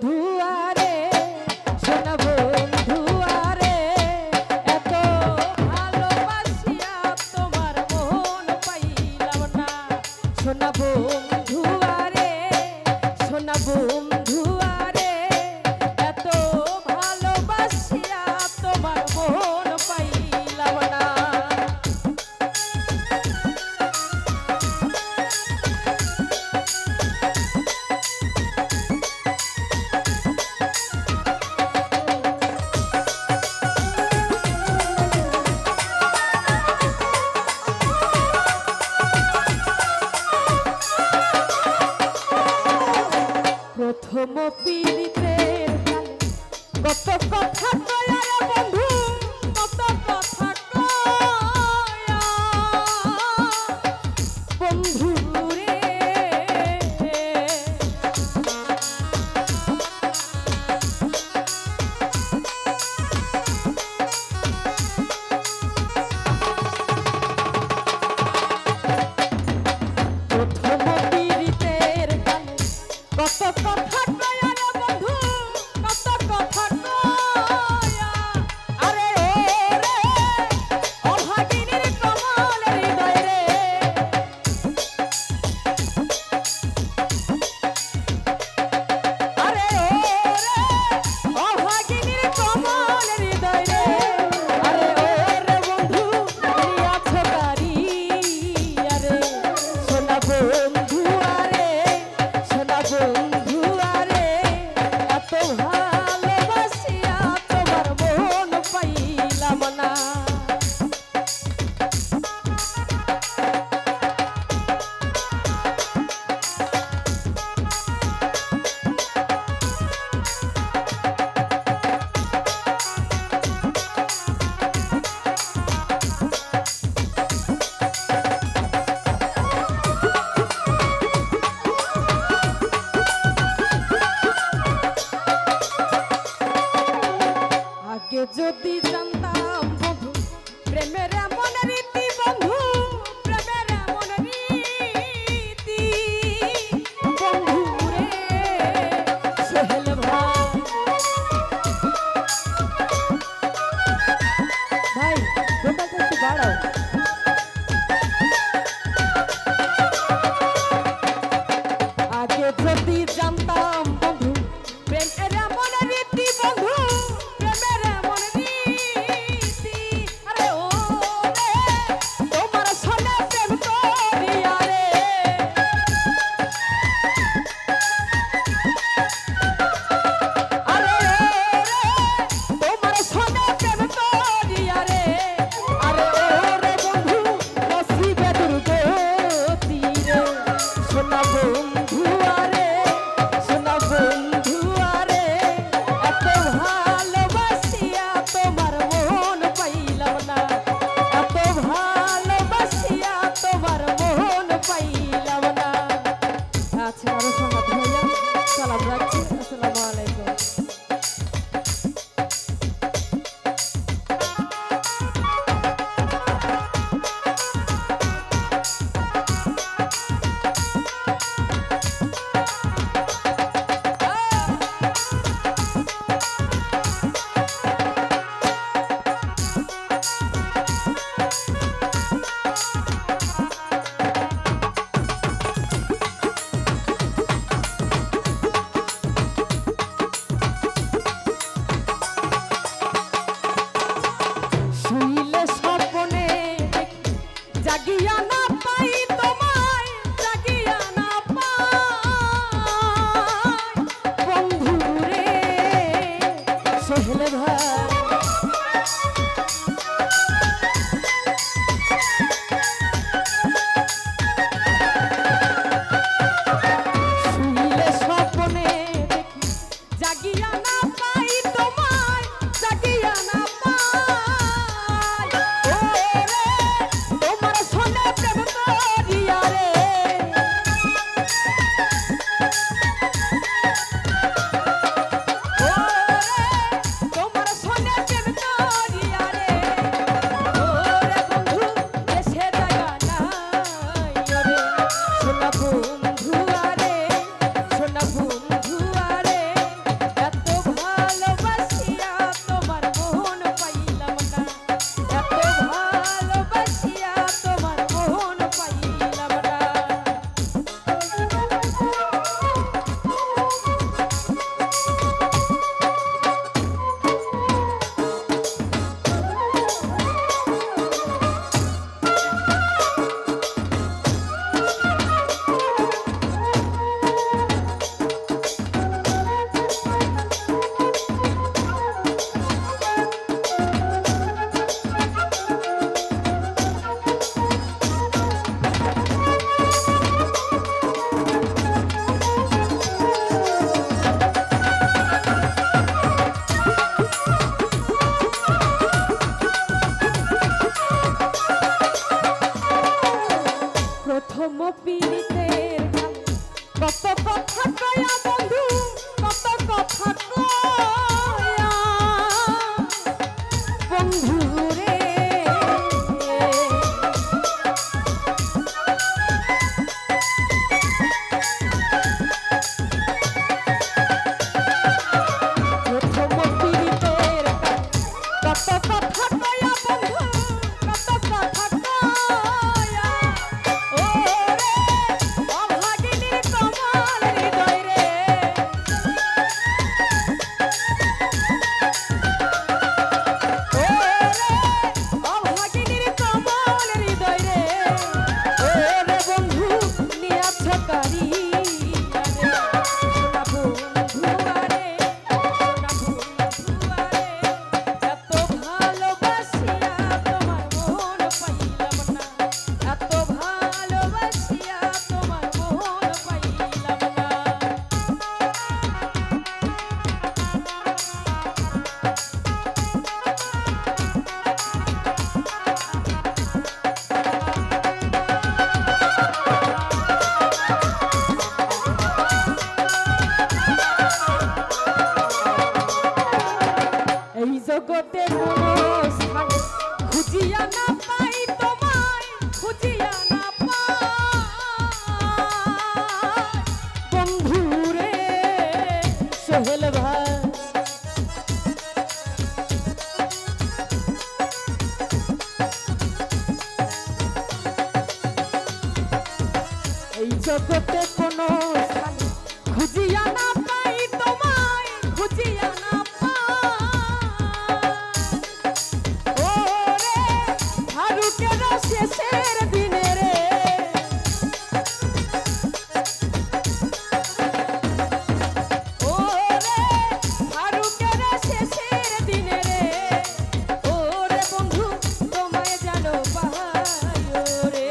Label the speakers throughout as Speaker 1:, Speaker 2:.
Speaker 1: বন্ধু আরে সোনা বন্ধু আরে এত ভালোবাসিয়া তোমার মন পাইলাম না সোনা বন্ধু আরে সোনা বন্ধু আরে এত ভালোবাসিয়া তোমার মন পাইলাম না প্রথম পীড়িতের কালে কত কথা কয়া রে বন্ধু কত কথা কয়া বন্ধু রে প্রথম পীড়িতের কালে কত কথা কয়া রে বন্ধু কত কথা কয়া আরে ও রে অভাগিনীর কমলের হৃদয় রে আরে ও রে অভাগিনীর কমলের হৃদয় রে আরে ও রে বন্ধু তুমি আছো তারি আরে সোনা বন্ধু আরে সোনা বন্ধু আরে এত ভালোবাসিয়া তোমার মন পাইলাম না আগে যদি জানতাম বন্ধু প্রেমের এমন রীতি বন্ধু প্রেমের এমন রীতি বন্ধু রে সোহেল ভাই ভাই দোকানটা একটু বাড়াও আগে যদি জানতাম বন্ধু প্রেমের এমন রীতি বন্ধু প্রেমের এমন রীতি আরে ও রে জগতে কোনো স্থান খুঁজিয়া না পাই তোমায়, খুঁজিয়া না পাই বন্ধুরে সোহেল ভাই। এই জগতে কোনো স্থান খুঁজিয়া না পাই তোমায়, খুঁজিয়া না পাই ওরে ফারুকের শেষের দিনে রে, ওরে ফারুকের শেষের দিনে রে, ওরে বন্ধু তোমায় জানো পাই ওরে।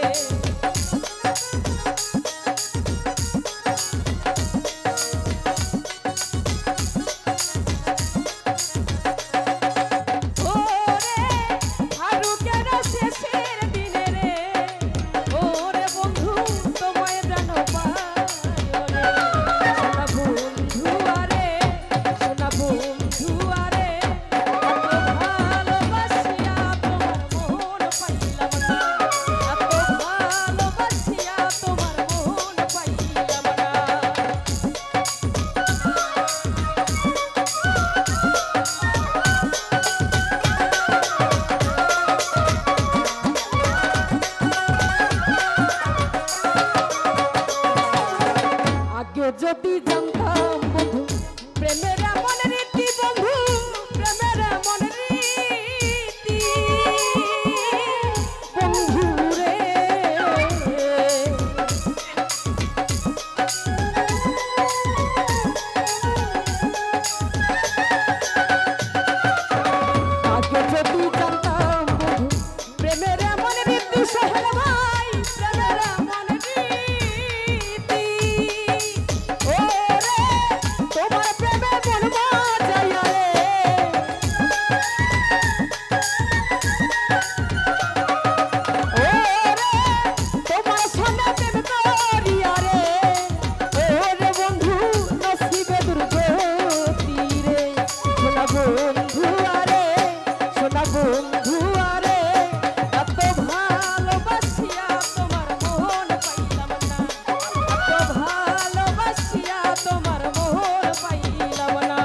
Speaker 1: যদি জানতাম বন্ধু প্রেমের এমন রীতি, বন্ধু প্রেমের এমন রীতি বন্ধু রে, আগে যদি জানতাম বন্ধু প্রেমের এমন রীতি সোহেল ভাই, প্রেমের এমন রীতি তোমার প্রেমে মন বাজাইয়া রে, ওরে তোমার সঙ্গে প্রেম করিয়া রে, ওরে বন্ধু নসিবে দুর্গতি রে, সোনা বন্ধু আরে, সোনা বন্ধু আরে এত ভালোবাসিয়া তোমার মন পাইলাম না, এত ভালোবাসিয়া তোমার মন পাইলাম না।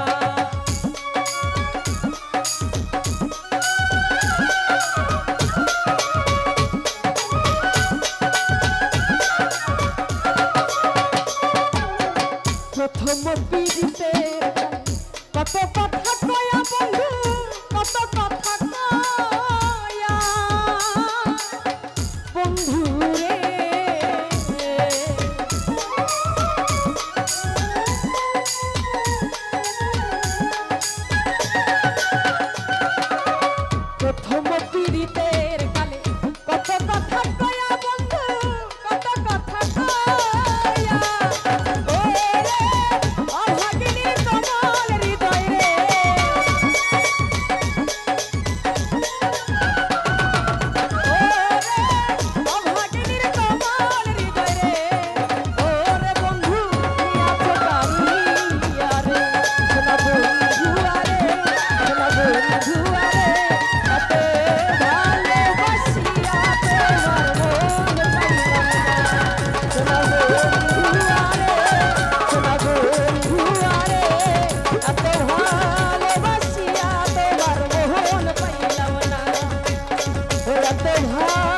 Speaker 1: প্রথম পিড়িতে কত কথা কয়া বন্ধু, কত কথা কয়া বন্ধু রে, প্রথম পিড়িতের কালে কত কথা কয়া বন্ধু, কত কথা কয়া ওরে অভাগিনী কমল হৃদয় রে, ওরে অভাগিনীর কমল হৃদয় রে, ওরে বন্ধু নিয়াছো কারিয়া রে, সোনা বন্ধু আরে, সোনা বন্ধু আরে এত ভালোবাসিয়া তোমার মন পাইলাম না, সোনা বন্ধু আরে, সোনা বন্ধু আরে এত ভালোবাসিয়া তোমার মন পাইলাম না, এত ভালো